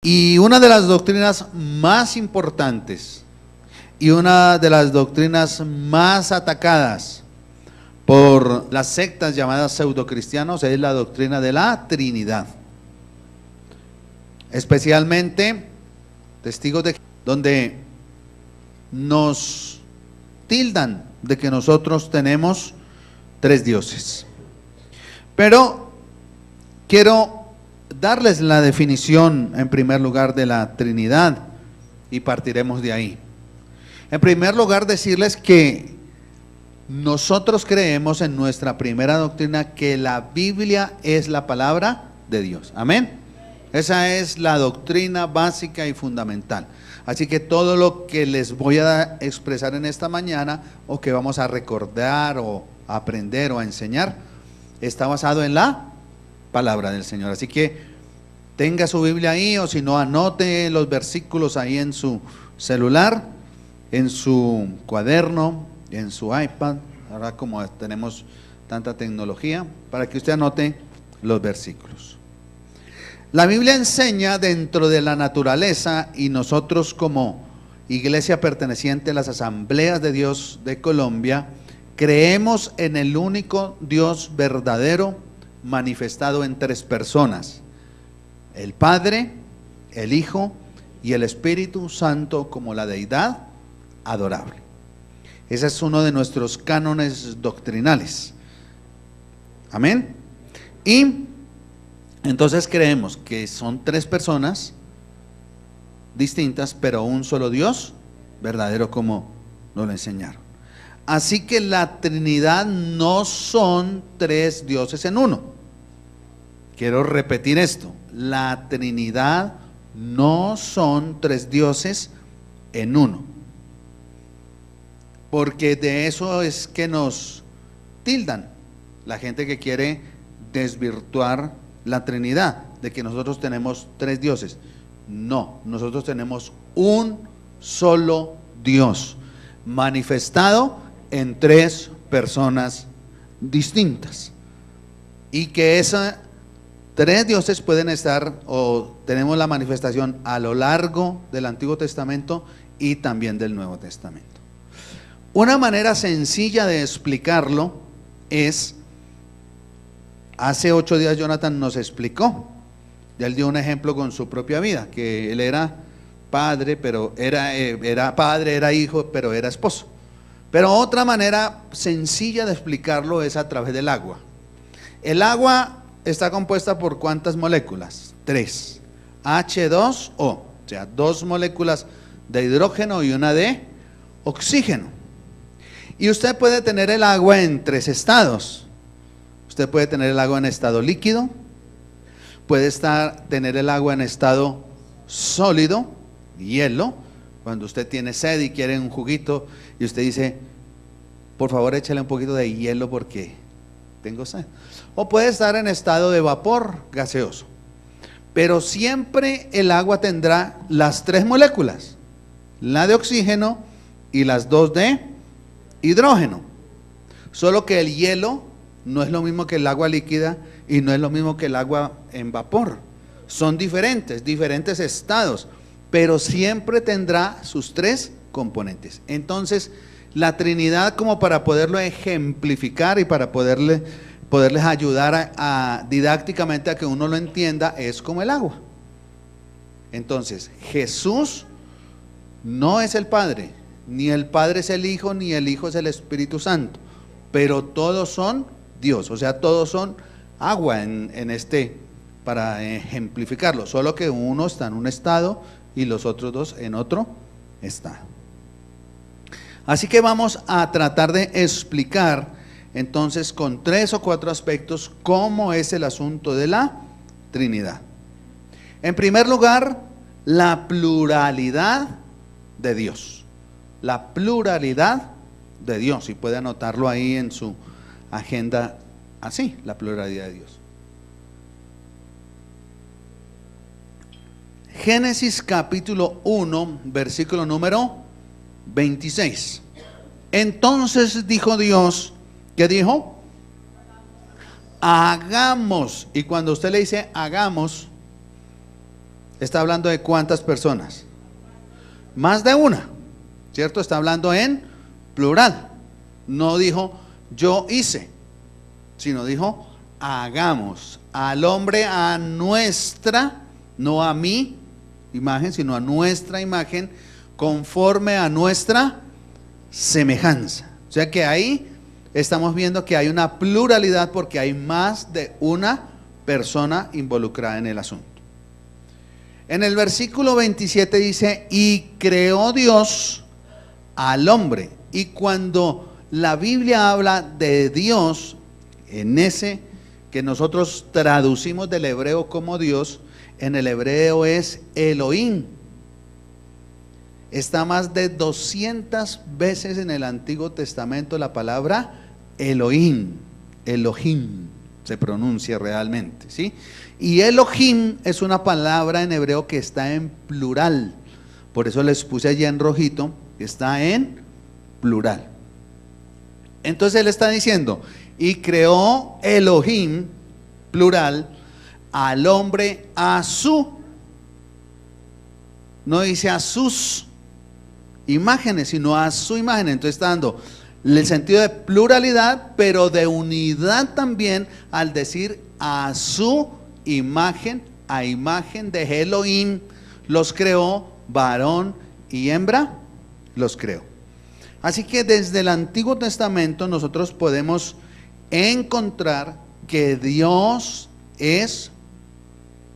Y una de las doctrinas más importantes y una de las doctrinas más atacadas por las sectas llamadas pseudocristianos es la doctrina de la Trinidad. Especialmente testigos de Jehová, donde nos tildan de que nosotros tenemos tres dioses. Pero quiero darles la definición en primer lugar de la Trinidad y partiremos de ahí. En primer lugar, decirles que nosotros creemos en nuestra primera doctrina que la Biblia es la palabra de Dios. Amén. Esa es la doctrina básica y fundamental. Así que todo lo que les voy a expresar en esta mañana, o que vamos a recordar o a aprender o a enseñar, está basado en la palabra del Señor. Así que tenga su Biblia ahí, o si no, anote los versículos ahí en su celular, en su cuaderno, en su iPad, ahora como tenemos tanta tecnología, para que usted anote los versículos. La Biblia enseña dentro de la naturaleza, y nosotros como iglesia perteneciente a las Asambleas de Dios de Colombia, creemos en el único Dios verdadero manifestado en tres personas: el Padre, el Hijo y el Espíritu Santo como la deidad adorable. Ese es uno de nuestros cánones doctrinales. Amén. Y entonces creemos que son tres personas distintas, pero un solo Dios verdadero, como nos lo enseñaron. Así que la Trinidad no son tres dioses en uno. Quiero repetir esto: la Trinidad no son tres dioses en uno, porque de eso es que nos tildan la gente que quiere desvirtuar la Trinidad, de que nosotros tenemos tres dioses. No, nosotros tenemos un solo Dios manifestado en tres personas distintas, y que esos tres dioses pueden estar, o tenemos la manifestación a lo largo del Antiguo Testamento y también del Nuevo Testamento. Una manera sencilla de explicarlo es: hace 8 días Jonathan nos explicó, él dio un ejemplo con su propia vida, que él era padre, pero era padre, era hijo, pero era esposo. Pero otra manera sencilla de explicarlo es a través del agua. El agua está compuesta por ¿cuántas moléculas? 3. H2O, o sea, 2 moléculas de hidrógeno y una de oxígeno. Y usted puede tener el agua en 3 estados. Usted puede tener el agua en estado líquido, puede tener el agua en estado sólido, hielo. Cuando usted tiene sed y quiere un juguito y usted dice: por favor échale un poquito de hielo porque tengo sed. O puede estar en estado de vapor gaseoso. Pero siempre el agua tendrá las 3 moléculas, la de oxígeno y las 2 de hidrógeno. Solo que el hielo no es lo mismo que el agua líquida y no es lo mismo que el agua en vapor. Son diferentes estados, pero siempre tendrá sus 3 componentes. Entonces, la Trinidad, como para poderlo ejemplificar y para poderles ayudar didácticamente a que uno lo entienda, es como el agua. Entonces, Jesús no es el Padre, ni el Padre es el Hijo, ni el Hijo es el Espíritu Santo, pero todos son Dios, o sea, todos son agua para ejemplificarlo, solo que uno está en un estado y los otros 2 en otro estado. Así que vamos a tratar de explicar entonces con 3 o 4 aspectos cómo es el asunto de la Trinidad. En primer lugar, la pluralidad de Dios. La pluralidad de Dios, y puede anotarlo ahí en su agenda así: la pluralidad de Dios. Génesis capítulo 1, versículo número 26. Entonces dijo Dios, ¿qué dijo? Hagamos. Y cuando usted le dice hagamos, Está hablando de cuántas personas. Más de una, ¿cierto? Está hablando en plural. No dijo yo hice, sino dijo hagamos al hombre a nuestra, no a mi imagen, sino a nuestra imagen, conforme a nuestra semejanza. O sea que ahí estamos viendo que hay una pluralidad porque hay más de una persona involucrada en el asunto. En el versículo 27 dice, y creó Dios al hombre. Y cuando la Biblia habla de Dios, en ese que nosotros traducimos del hebreo como Dios, en el hebreo es Elohim. Está más de 200 veces en el Antiguo Testamento la palabra Elohim. Elohim se pronuncia realmente, ¿sí? Y Elohim es una palabra en hebreo que está en plural. Por eso les puse allí en rojito, está en plural. Entonces él está diciendo, y creó Elohim, plural, al hombre a su, no dice a sus imágenes, sino a su imagen. Entonces está dando el sentido de pluralidad, pero de unidad también al decir a su imagen, a imagen de Elohim los creó, varón y hembra los creó. Así que desde el Antiguo Testamento nosotros podemos encontrar que Dios es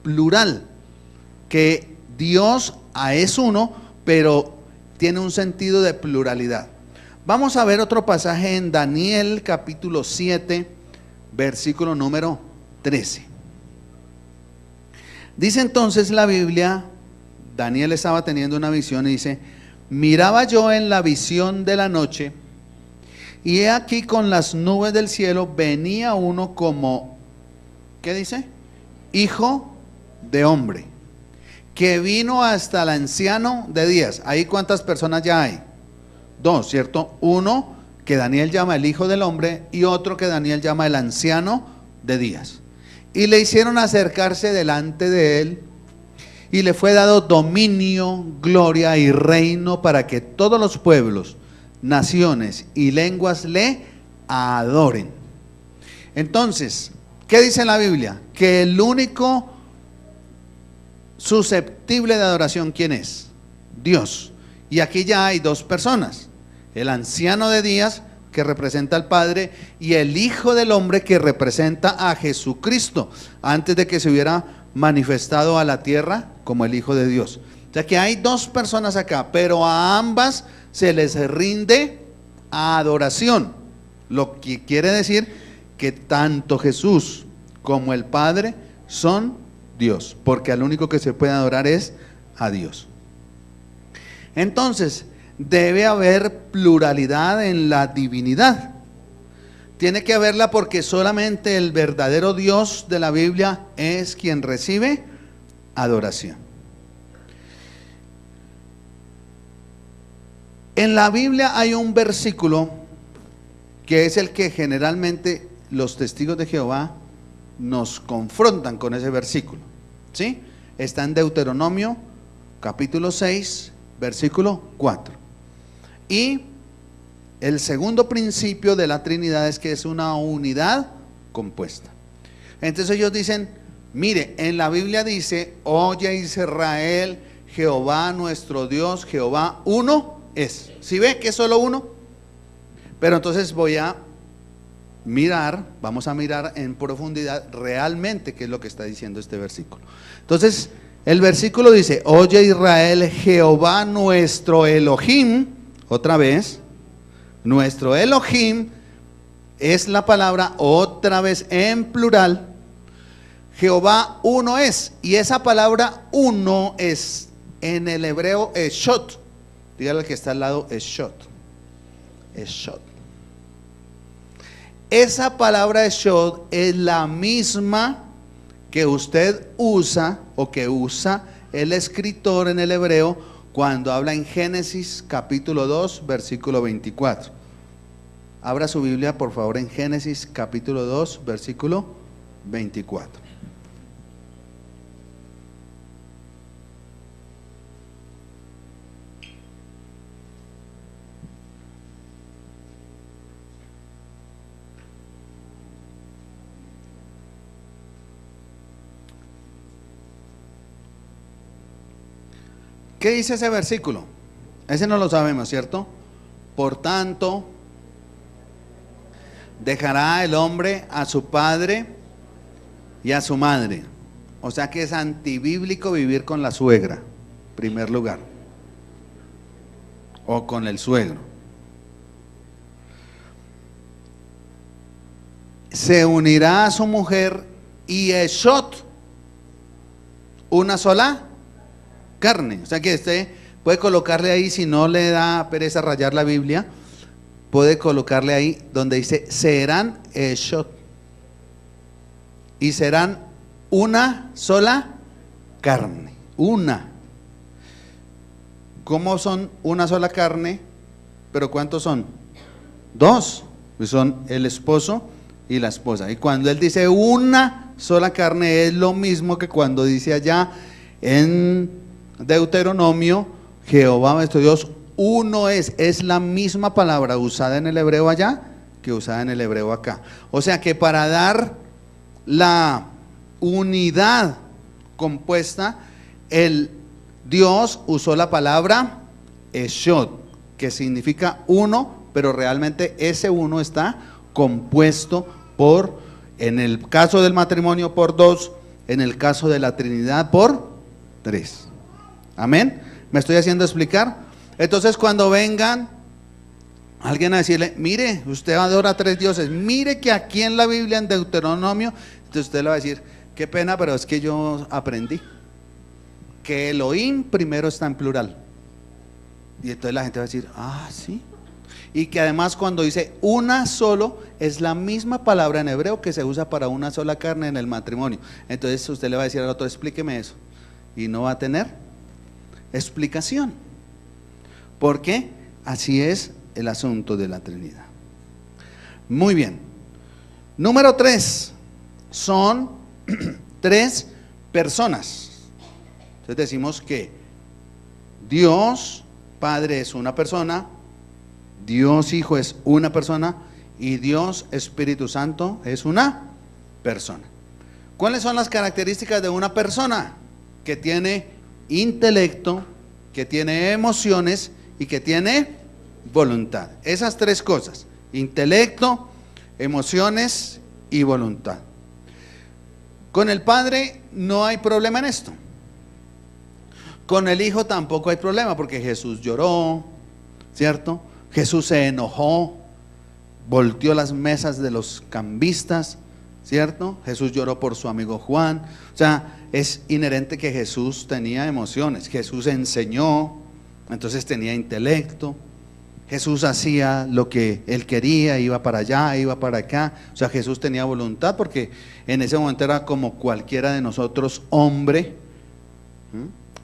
plural, que Dios es uno, pero tiene un sentido de pluralidad. Vamos a ver otro pasaje en Daniel capítulo 7, versículo número 13. Dice entonces la Biblia, Daniel estaba teniendo una visión y dice, miraba yo en la visión de la noche, y he aquí con las nubes del cielo venía uno como, ¿qué dice? Hijo de hombre, que vino hasta el anciano de días. ¿Ahí cuántas personas ya hay? Dos, ¿cierto? Uno que Daniel llama el hijo del hombre y otro que Daniel llama el anciano de días. Y le hicieron acercarse delante de él, y le fue dado dominio, gloria y reino para que todos los pueblos, naciones y lenguas le adoren. Entonces, ¿qué dice la Biblia? Que el único susceptible de adoración, ¿quién es? Dios. Y aquí ya hay dos personas, el anciano de días, que representa al Padre, y el Hijo del Hombre, que representa a Jesucristo, antes de que se hubiera manifestado a la tierra como el Hijo de Dios. O sea que hay dos personas acá, pero a ambas se les rinde adoración, lo que quiere decir que tanto Jesús como el Padre son Dios, porque al único que se puede adorar es a Dios. Entonces, debe haber pluralidad en la divinidad. Tiene que haberla porque solamente el verdadero Dios de la Biblia es quien recibe adoración. En la Biblia hay un versículo que es el que generalmente los testigos de Jehová nos confrontan con ese versículo, ¿sí? Está en Deuteronomio capítulo 6, versículo 4. Y el segundo principio de la Trinidad es que es una unidad compuesta. Entonces ellos dicen, mire, en la Biblia dice, oye Israel, Jehová nuestro Dios, Jehová uno es. ¿Sí ve que es solo uno? Pero entonces voy a mirar, vamos a mirar en profundidad realmente qué es lo que está diciendo este versículo. Entonces el versículo dice, oye Israel, Jehová nuestro Elohim. Otra vez, nuestro Elohim es la palabra otra vez en plural. Jehová uno es, y esa palabra uno es en el hebreo Eshot. Dígale al que está al lado, Eshot. Eshot. Esa palabra Eshot es la misma que usted usa o que usa el escritor en el hebreo cuando habla en Génesis capítulo 2, versículo 24. Abra su Biblia por favor en Génesis capítulo 2, versículo 24. ¿Qué dice ese versículo? Ese no lo sabemos, ¿cierto? Por tanto, dejará el hombre a su padre y a su madre. O sea que es antibíblico vivir con la suegra, en primer lugar, o con el suegro. Se unirá a su mujer y Eshot, una sola carne. O sea que usted puede colocarle ahí, si no le da pereza rayar la Biblia, puede colocarle ahí donde dice serán Eshot, y serán una sola carne. Una. ¿Cómo son una sola carne? ¿Pero cuántos son? Dos. Pues son el esposo y la esposa. Y cuando él dice una sola carne, es lo mismo que cuando dice allá en Deuteronomio, Jehová nuestro Dios uno es la misma palabra usada en el hebreo allá que usada en el hebreo acá. O sea que para dar la unidad compuesta, el Dios usó la palabra Eshot, que significa uno, pero realmente ese uno está compuesto por, en el caso del matrimonio, por dos, en el caso de la Trinidad, por tres. Amén. ¿Me estoy haciendo explicar? Entonces, cuando vengan alguien a decirle, mire, usted adora a tres dioses, mire que aquí en la Biblia, en Deuteronomio, entonces usted le va a decir, qué pena, pero es que yo aprendí que Elohim primero está en plural. Y entonces la gente va a decir, ah, sí. Y que además cuando dice una solo, es la misma palabra en hebreo que se usa para una sola carne en el matrimonio. Entonces usted le va a decir al otro, explíqueme eso. Y no va a tener explicación. Porque así es el asunto de la Trinidad. Muy bien. Número 3. Son tres personas. Entonces decimos que Dios Padre es una persona, Dios Hijo es una persona y Dios Espíritu Santo es una persona. ¿Cuáles son las características de una persona? Que tiene intelecto, que tiene emociones y que tiene voluntad. Esas tres cosas: intelecto, emociones y voluntad. Con el Padre no hay problema en esto. Con el Hijo tampoco hay problema, porque Jesús lloró, ¿cierto? Jesús se enojó, volteó las mesas de los cambistas, ¿cierto? Jesús lloró por su amigo Juan. O sea, es inherente que Jesús tenía emociones. Jesús enseñó, entonces tenía intelecto. Jesús hacía lo que él quería, iba para allá, iba para acá. O sea, Jesús tenía voluntad, porque en ese momento era como cualquiera de nosotros, hombre.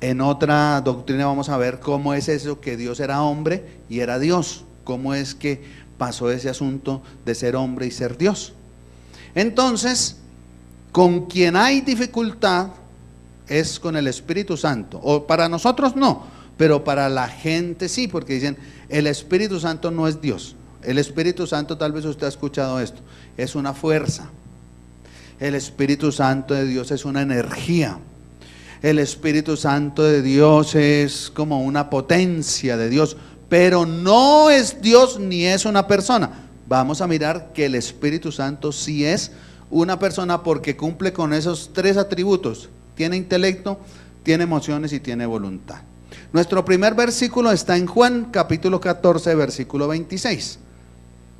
En otra doctrina vamos a ver cómo es eso, que Dios era hombre y era Dios. Cómo es que pasó ese asunto de ser hombre y ser Dios. Entonces, con quien hay dificultad es con el Espíritu Santo. O para nosotros no, pero para la gente sí, porque dicen, el Espíritu Santo no es Dios. El Espíritu Santo, tal vez usted ha escuchado esto, es una fuerza. El Espíritu Santo de Dios es una energía. El Espíritu Santo de Dios es como una potencia de Dios, pero no es Dios ni es una persona. Vamos a mirar que el Espíritu Santo sí es una persona, porque cumple con esos tres atributos: tiene intelecto, tiene emociones y tiene voluntad. Nuestro primer versículo está en Juan capítulo 14 versículo 26,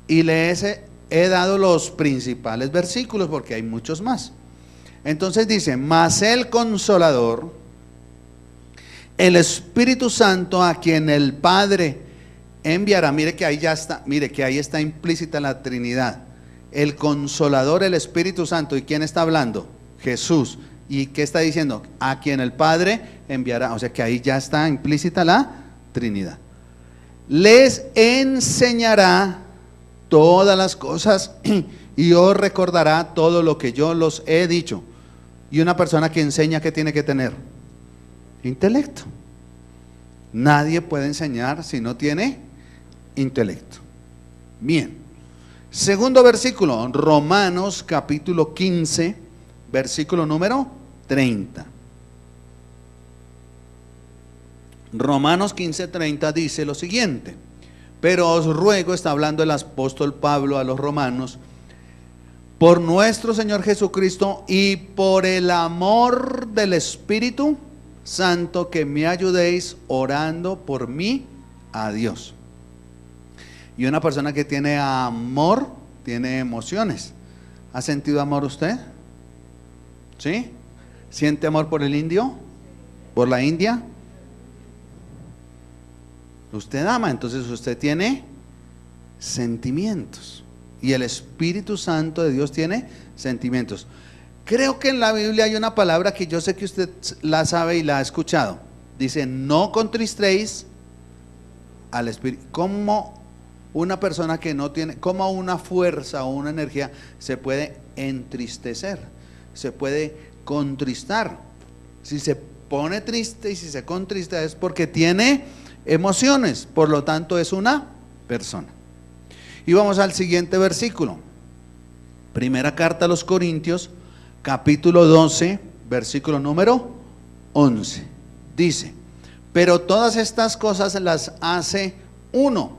y he dado los principales versículos porque hay muchos más. Entonces dice, mas el Consolador, el Espíritu Santo, a quien el Padre enviará. Mire que ahí ya está, mire que ahí está implícita la Trinidad. El Consolador, el Espíritu Santo. ¿Y quién está hablando? Jesús. ¿Y qué está diciendo? A quien el Padre enviará. O sea que ahí ya está implícita la Trinidad. Les enseñará todas las cosas y os recordará todo lo que yo los he dicho. Y una persona que enseña, ¿qué tiene que tener? Intelecto. Nadie puede enseñar si no tiene intelecto. Bien. Segundo versículo, Romanos capítulo 15, versículo número 30. Romanos 15:30 dice lo siguiente: pero os ruego, está hablando el apóstol Pablo a los romanos, por nuestro Señor Jesucristo y por el amor del Espíritu Santo, que me ayudéis orando por mí a Dios. Y una persona que tiene amor, tiene emociones. ¿Ha sentido amor usted? ¿Sí? ¿Siente amor por el indio? ¿Por la India? Usted ama, entonces usted tiene sentimientos. Y el Espíritu Santo de Dios tiene sentimientos. Creo que en la Biblia hay una palabra que yo sé que usted la sabe y la ha escuchado. Dice, no contristéis al Espíritu. ¿Cómo una persona que no tiene, cómo una fuerza o una energía se puede entristecer? Se puede contristar. Si se pone triste y si se contrista es porque tiene emociones, por lo tanto es una persona. Y vamos al siguiente versículo. Primera carta a los Corintios, capítulo 12, versículo número 11. Dice, pero todas estas cosas las hace uno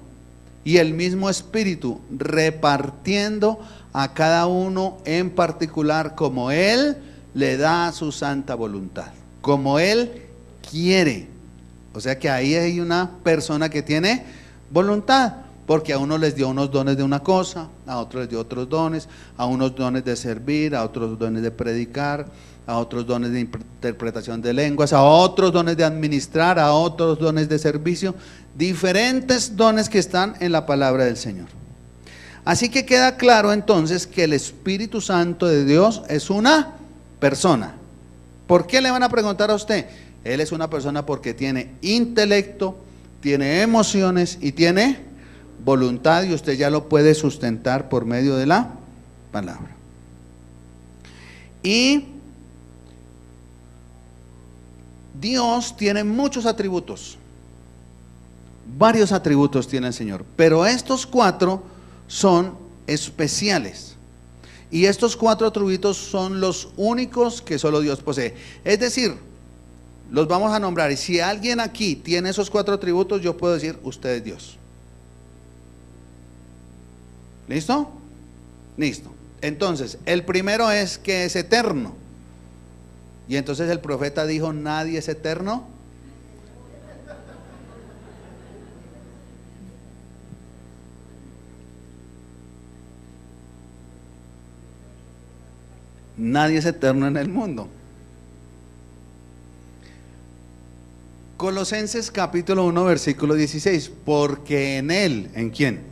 y el mismo Espíritu, repartiendo a cada uno en particular como Él le da su santa voluntad, como Él quiere. O sea que ahí hay una persona que tiene voluntad, porque a unos les dio unos dones de una cosa, a otros les dio otros dones, a unos dones de servir, a otros dones de predicar, a otros dones de interpretación de lenguas, a otros dones de administrar, a otros dones de servicio, diferentes dones que están en la palabra del Señor. Así que queda claro entonces que el Espíritu Santo de Dios es una persona. ¿Por qué le van a preguntar a usted? Él es una persona porque tiene intelecto, tiene emociones y tiene voluntad, y usted ya lo puede sustentar por medio de la palabra. Y Dios tiene muchos atributos, varios atributos tiene el Señor, pero estos 4 son especiales. Y estos 4 atributos son los únicos que solo Dios posee. Es decir, los vamos a nombrar, y si alguien aquí tiene esos 4 atributos, yo puedo decir, usted es Dios. ¿Listo? Listo. Entonces, el primero es que es eterno. Y entonces el profeta dijo, nadie es eterno. Nadie es eterno en el mundo. Colosenses capítulo 1 versículo 16, porque en Él, ¿en quién?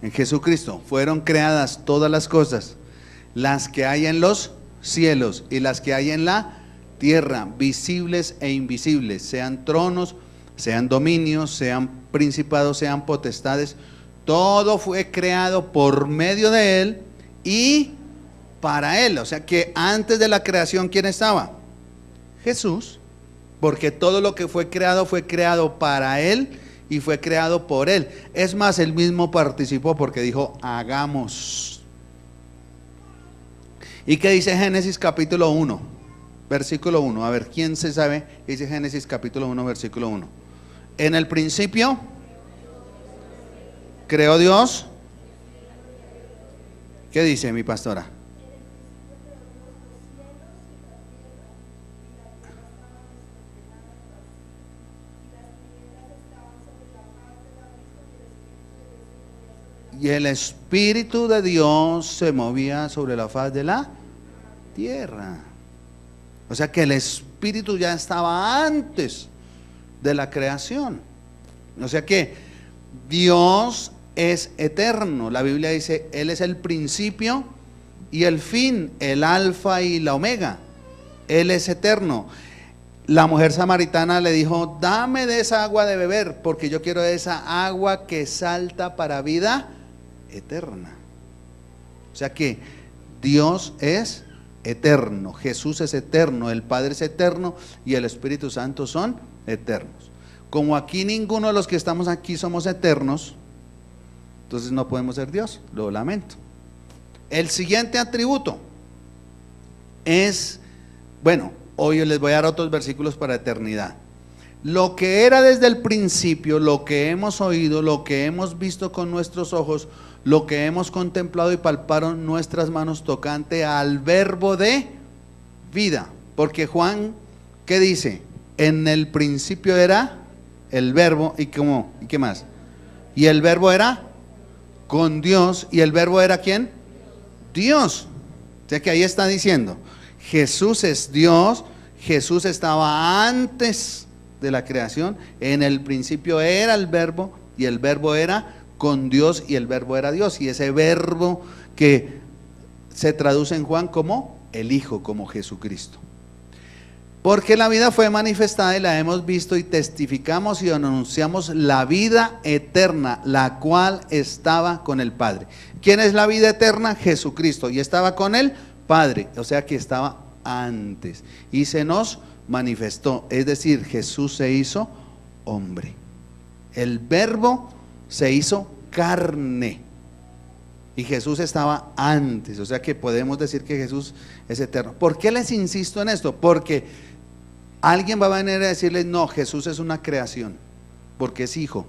En Jesucristo, fueron creadas todas las cosas, las que hay en los cielos y las que hay en la tierra, visibles e invisibles, sean tronos, sean dominios, sean principados, sean potestades, todo fue creado por medio de Él y para Él. O sea que antes de la creación, ¿quién estaba? Jesús. Porque todo lo que fue creado para Él y fue creado por Él. Es más, Él mismo participó porque dijo, hagamos. ¿Y qué dice Génesis capítulo 1, versículo 1? A ver, ¿quién se sabe? Dice Génesis capítulo 1, versículo 1. En el principio creó Dios. ¿Qué dice mi pastora? Y el Espíritu de Dios se movía sobre la faz de la tierra. O sea que el Espíritu ya estaba antes de la creación. O sea que Dios es eterno. La Biblia dice, Él es el principio y el fin, el alfa y la omega. Él es eterno. La mujer samaritana le dijo, dame de esa agua de beber, porque yo quiero esa agua que salta para vida eterna. O sea que Dios es eterno, Jesús es eterno, el Padre es eterno y el Espíritu Santo son eternos. Como aquí ninguno de los que estamos aquí somos eternos, entonces no podemos ser Dios, lo lamento. El siguiente atributo es, bueno, hoy les voy a dar otros versículos para eternidad, Lo que era desde el principio, lo que hemos oído, lo que hemos visto con nuestros ojos, lo que hemos contemplado y palparon nuestras manos tocante al verbo de vida. Porque Juan, ¿qué dice? En el principio era el verbo, ¿y cómo? ¿Y qué más? Y el verbo era con Dios, ¿y el verbo era quién? Dios. O sea que ahí está diciendo, Jesús es Dios, Jesús estaba antes de la creación, en el principio era el verbo, y el verbo era con Dios, y el verbo era Dios, y ese verbo que se traduce en Juan como el Hijo, como Jesucristo. Porque la vida fue manifestada y la hemos visto y testificamos y anunciamos la vida eterna, la cual estaba con el Padre. ¿Quién es la vida eterna? Jesucristo, y estaba con el Padre, o sea que estaba antes, y se nos manifestó, es decir, Jesús se hizo hombre. El verbo se hizo carne y Jesús estaba antes, o sea que podemos decir que Jesús es eterno. ¿Por qué les insisto en esto? Porque alguien va a venir a decirles, no, Jesús es una creación, porque es hijo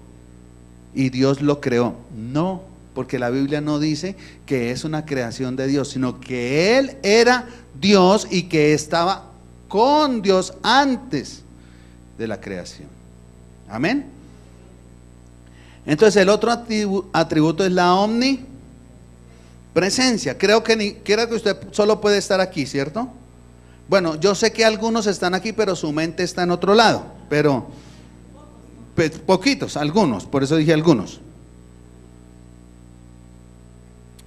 y Dios lo creó. No, porque la Biblia no dice que es una creación de Dios, sino que Él era Dios y que estaba con Dios antes de la creación. Amén. Entonces el otro atributo es la omnipresencia. Creo que usted solo puede estar aquí, ¿cierto? Bueno, yo sé que algunos están aquí, pero su mente está en otro lado, pero pues, poquitos, algunos, por eso dije algunos.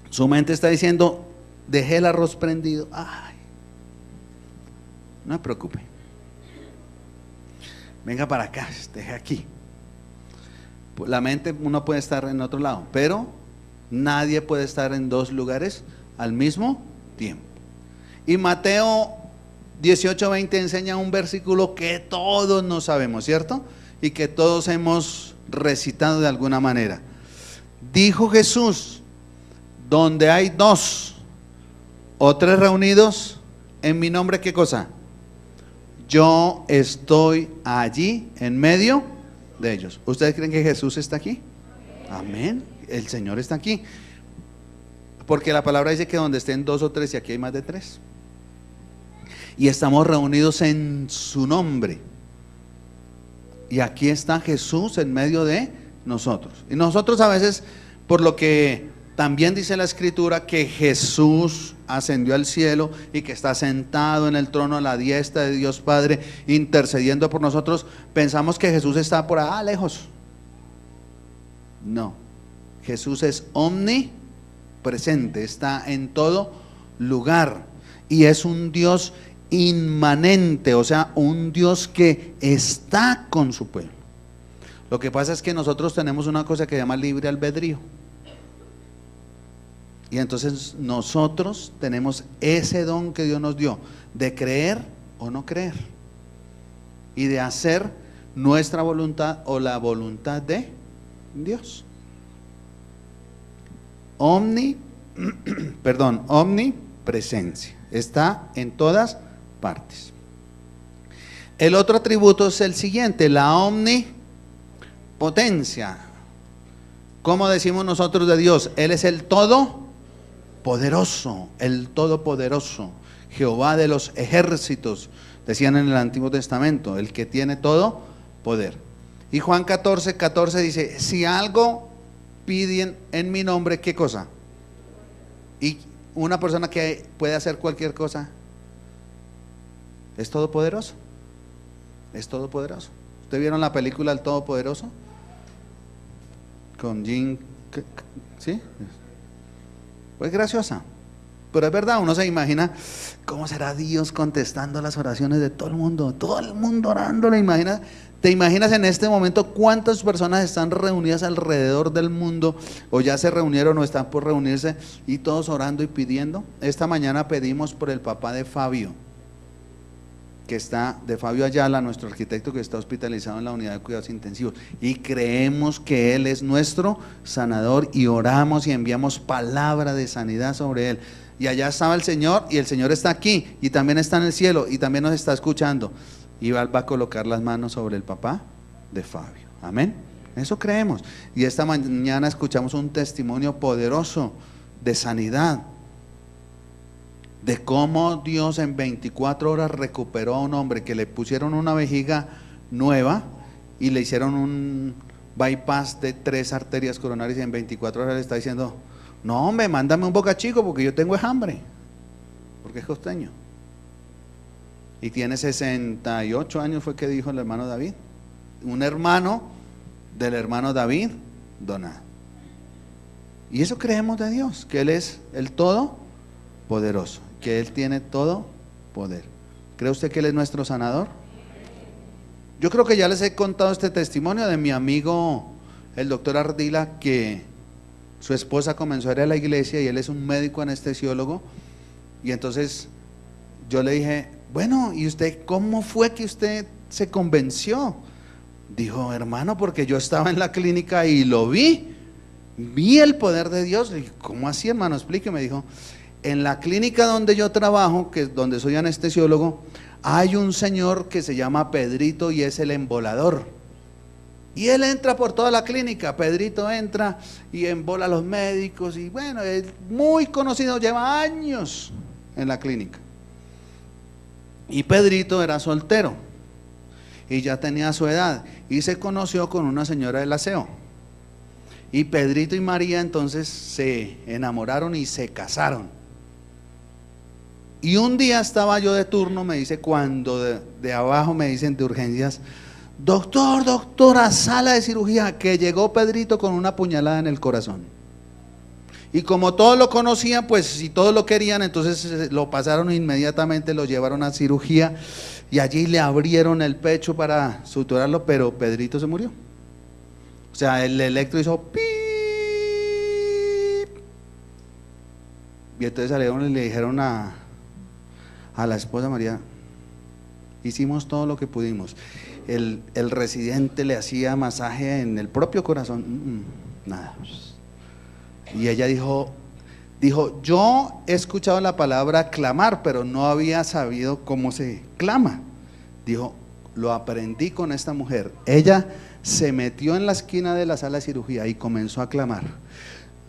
Su mente está diciendo, dejé el arroz prendido. Ay, no se preocupe. Venga para acá, deje aquí. La mente, uno puede estar en otro lado, pero nadie puede estar en dos lugares al mismo tiempo. Y Mateo 18:20 enseña un versículo que todos no sabemos, ¿cierto? Y que todos hemos recitado de alguna manera. Dijo Jesús, donde hay dos o tres reunidos en mi nombre, ¿qué cosa? Yo estoy allí en medio de ellos. ¿Ustedes creen que Jesús está aquí? Amén. El Señor está aquí. Porque la palabra dice que donde estén dos o tres, y aquí hay más de tres. Y estamos reunidos en su nombre. Y aquí está Jesús en medio de nosotros. Y nosotros a veces, por lo que también dice la Escritura, que Jesús ascendió al cielo y que está sentado en el trono a la diestra de Dios Padre, intercediendo por nosotros, pensamos que Jesús está por allá lejos. No, Jesús es omnipresente, está en todo lugar y es un Dios inmanente, o sea, un Dios que está con su pueblo. Lo que pasa es que nosotros tenemos una cosa que se llama libre albedrío. Y entonces nosotros tenemos ese don que Dios nos dio de creer o no creer y de hacer nuestra voluntad o la voluntad de Dios. Omnipresencia, está en todas partes. El otro atributo es el siguiente, la omnipotencia. ¿Cómo decimos nosotros de Dios? Él es el todopoderoso, el todopoderoso, Jehová de los ejércitos, decían en el Antiguo Testamento, el que tiene todo poder. Y Juan 14:14 dice, si algo piden en mi nombre, ¿qué cosa? Y una persona que puede hacer cualquier cosa, ¿es todopoderoso? Es todopoderoso. ¿Ustedes vieron la película El Todopoderoso? Con Jim, ¿sí? Pues graciosa, pero es verdad, uno se imagina cómo será Dios contestando las oraciones de todo el mundo orando. ¿Te imaginas en este momento cuántas personas están reunidas alrededor del mundo o ya se reunieron o están por reunirse y todos orando y pidiendo? Esta mañana pedimos por el papá de Fabio, de Fabio Ayala, nuestro arquitecto que está hospitalizado en la unidad de cuidados intensivos, y creemos que él es nuestro sanador y oramos y enviamos palabra de sanidad sobre él. Y allá estaba el Señor y el Señor está aquí y también está en el cielo y también nos está escuchando. y va a colocar las manos sobre el papá de Fabio. Amén. Eso creemos. Y esta mañana escuchamos un testimonio poderoso de sanidad, de cómo Dios en 24 horas recuperó a un hombre que le pusieron una vejiga nueva y le hicieron un bypass de 3 arterias coronarias, y en 24 horas le está diciendo: no hombre, mándame un Boca Chico porque yo tengo hambre, porque es costeño. Y tiene 68 años, fue que dijo el hermano David, un hermano del hermano David donado. Y eso creemos de Dios, que Él es el Todopoderoso, que Él tiene todo poder. ¿Cree usted que Él es nuestro sanador? Yo creo que ya les he contado este testimonio de mi amigo el doctor Ardila, que su esposa comenzó a ir a la iglesia y él es un médico anestesiólogo. Y entonces yo le dije: bueno, ¿y usted cómo fue que usted se convenció? Dijo: hermano, porque yo estaba en la clínica y lo vi el poder de Dios. Le dije: ¿cómo así, hermano? Explíqueme. Dijo: en la clínica donde yo trabajo, que es donde soy anestesiólogo, hay un señor que se llama Pedrito y es el embolador. Y él entra por toda la clínica. Pedrito entra y embola a los médicos. Y bueno, es muy conocido, lleva años en la clínica. Y Pedrito era soltero y ya tenía su edad y se conoció con una señora del aseo. Y Pedrito y María entonces se enamoraron y se casaron. Y un día estaba yo de turno, me dice, cuando de abajo me dicen de urgencias: doctora, sala de cirugía, que llegó Pedrito con una puñalada en el corazón. Y como todos lo conocían, pues si todos lo querían, entonces lo pasaron inmediatamente, lo llevaron a cirugía y allí le abrieron el pecho para suturarlo, pero Pedrito se murió. O sea, el electro hizo pip. Y entonces salieron y le dijeron a la esposa María: hicimos todo lo que pudimos. El residente le hacía masaje en el propio corazón, nada. Y ella dijo, yo he escuchado la palabra clamar, pero no había sabido cómo se clama. Dijo, lo aprendí con esta mujer. Ella se metió en la esquina de la sala de cirugía y comenzó a clamar: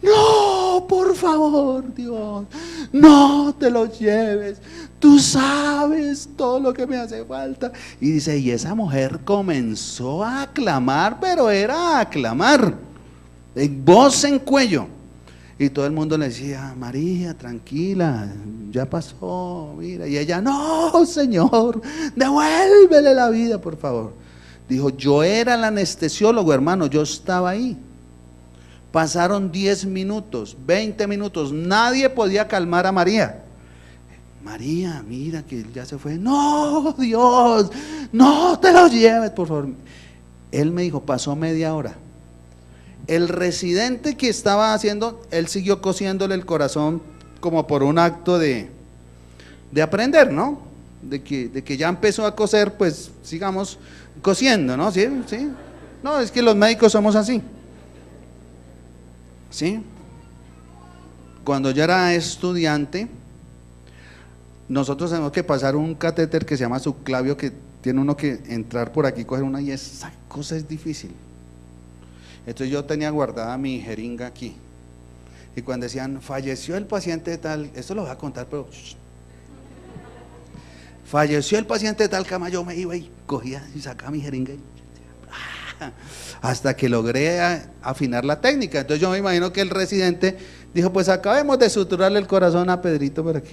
no, por favor, Dios, no te lo lleves, tú sabes todo lo que me hace falta. Y dice, y esa mujer comenzó a clamar, pero era a clamar, voz en cuello. Y todo el mundo le decía: María, tranquila, ya pasó, mira. Y ella: no, Señor, devuélvele la vida, por favor. Dijo, yo era el anestesiólogo, hermano, yo estaba ahí. Pasaron 10 minutos, 20 minutos, nadie podía calmar a María. María, mira que él ya se fue. No, Dios, no te lo lleves, por favor. Él me dijo, pasó media hora. El residente que estaba haciendo, él siguió cosiéndole el corazón como por un acto de aprender, ¿no? De que ya empezó a coser, pues sigamos cosiendo, ¿no? ¿Sí? ¿Sí? No, es que los médicos somos así. ¿Sí? Cuando yo era estudiante, nosotros tenemos que pasar un catéter que se llama subclavio, que tiene uno que entrar por aquí, coger una, y esa cosa es difícil. Entonces yo tenía guardada mi jeringa aquí, y cuando decían, falleció el paciente de tal, esto lo voy a contar, pero falleció el paciente de tal cama, yo me iba y cogía y sacaba mi jeringa y, hasta que logré afinar la técnica. Entonces yo me imagino que el residente dijo, pues acabemos de suturarle el corazón a Pedrito por aquí.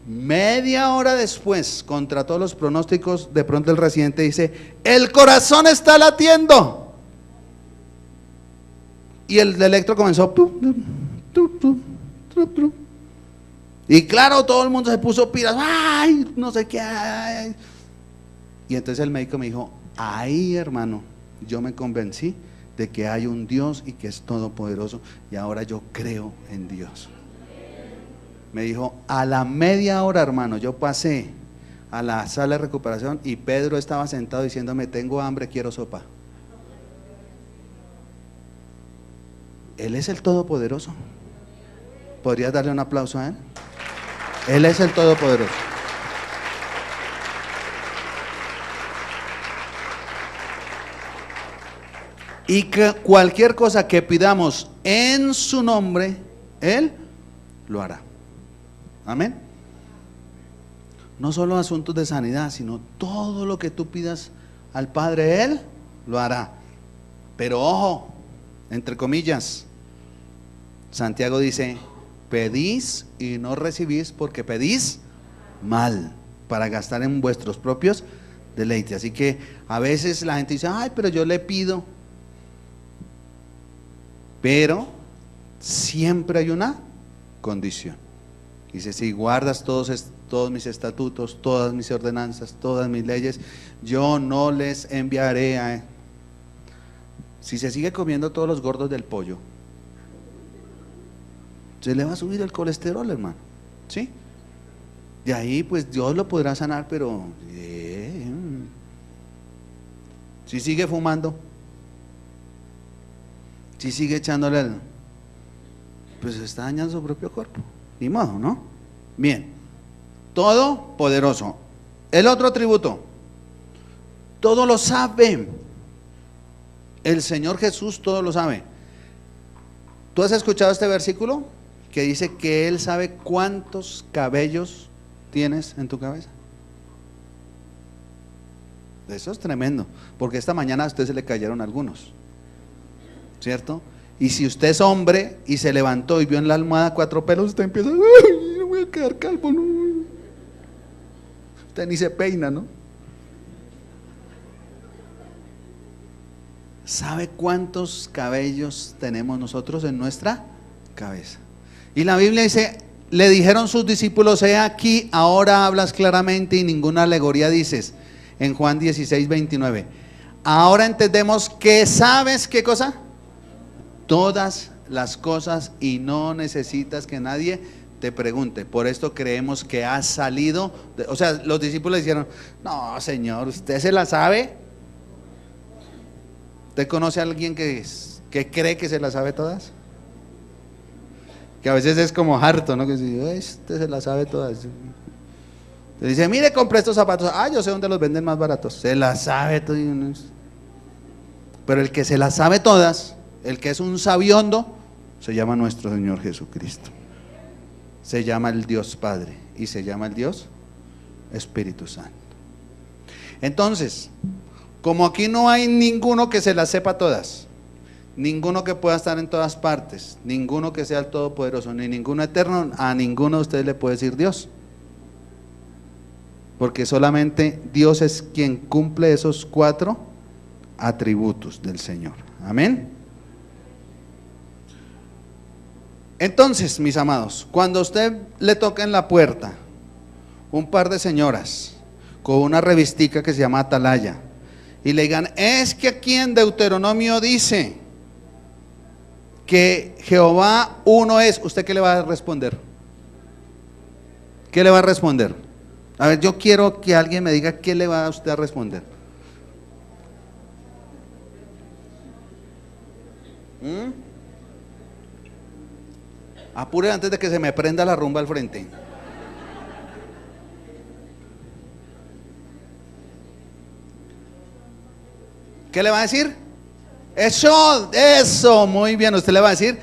Media hora después, contra todos los pronósticos, de pronto el residente dice, el corazón está latiendo. Y el electro comenzó. Y claro, todo el mundo se puso pilas. Ay, no sé qué. Ay. Y entonces el médico me dijo, ahí, hermano, yo me convencí de que hay un Dios y que es todopoderoso, y ahora yo creo en Dios. Me dijo, a la media hora, hermano, yo pasé a la sala de recuperación y Pedro estaba sentado diciéndome, tengo hambre, quiero sopa. Él es el todopoderoso. ¿Podrías darle un aplauso a él? Él es el todopoderoso. Y que cualquier cosa que pidamos en su nombre, Él lo hará. Amén. No solo asuntos de sanidad, sino todo lo que tú pidas al Padre, Él lo hará. Pero ojo, entre comillas, Santiago dice: pedís y no recibís porque pedís mal, para gastar en vuestros propios deleites. Así que a veces la gente dice: ay, pero yo le pido. Pero siempre hay una condición. Dice: si guardas todos mis estatutos, todas mis ordenanzas, todas mis leyes, yo no les enviaré a... Si se sigue comiendo todos los gordos del pollo, se le va a subir el colesterol, hermano. ¿Sí? De ahí pues Dios lo podrá sanar, pero si sigue fumando, si sigue echándole pues está dañando su propio cuerpo. Ni modo, ¿no? Bien. Todopoderoso. El otro atributo: todo lo sabe. El Señor Jesús todo lo sabe. ¿Tú has escuchado este versículo que dice que Él sabe cuántos cabellos tienes en tu cabeza? Eso es tremendo, porque esta mañana a usted se le cayeron algunos, ¿cierto? Y si usted es hombre y se levantó y vio en la almohada 4 pelos, usted empieza: ay, no voy a quedar calvo, no. Usted ni se peina, ¿no? ¿Sabe cuántos cabellos tenemos nosotros en nuestra cabeza? Y la Biblia dice: le dijeron sus discípulos: he aquí, ahora hablas claramente y ninguna alegoría dices. En Juan 16:29. Ahora entendemos que sabes, ¿qué cosa? Todas las cosas, y no necesitas que nadie te pregunte. Por esto creemos que has salido o sea, los discípulos dijeron: no, Señor, ¿usted se la sabe? ¿Usted conoce a alguien que cree que se la sabe todas? Que a veces es como harto, ¿no? Que dice: usted se la sabe todas. Le dice: mire, compré estos zapatos. Ah, yo sé dónde los venden más baratos. Se la sabe todo. Pero el que se la sabe todas, el que es un sabiondo, se llama nuestro Señor Jesucristo. Se llama el Dios Padre y se llama el Dios Espíritu Santo. Entonces, como aquí no hay ninguno que se las sepa todas, ninguno que pueda estar en todas partes, ninguno que sea el Todopoderoso, ni ninguno eterno, a ninguno de ustedes le puede decir Dios, porque solamente Dios es quien cumple esos 4 atributos del Señor. Amén. Entonces, mis amados, cuando a usted le toca en la puerta un par de señoras con una revistica que se llama atalaya y le digan: es que aquí en Deuteronomio dice que Jehová uno es, ¿usted qué le va a responder? ¿Qué le va a responder? A ver, yo quiero que alguien me diga qué le va a usted a responder. Apure antes de que se me prenda la rumba al frente. ¿Qué le va a decir? Eso, muy bien. Usted le va a decir: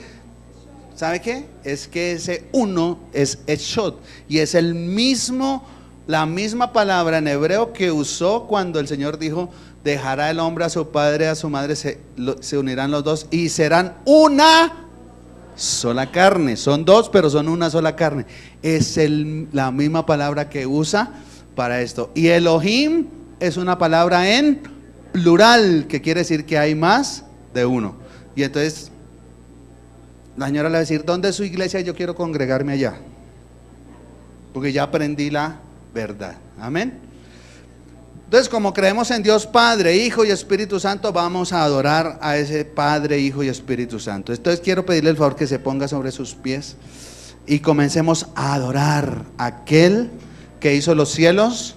¿sabe qué? Es que ese uno es Eshod, y es la misma palabra en hebreo que usó cuando el Señor dijo: dejará el hombre a su padre, a su madre, se unirán los dos y serán una sola carne. Son dos, pero son una sola carne. Es la misma palabra que usa para esto. Y Elohim es una palabra en plural, que quiere decir que hay más de uno. Y entonces la señora le va a decir: ¿dónde es su iglesia? Yo quiero congregarme allá, porque ya aprendí la verdad. Amén. Entonces, como creemos en Dios Padre, Hijo y Espíritu Santo, vamos a adorar a ese Padre, Hijo y Espíritu Santo. Entonces quiero pedirle el favor que se ponga sobre sus pies y comencemos a adorar a aquel que hizo los cielos,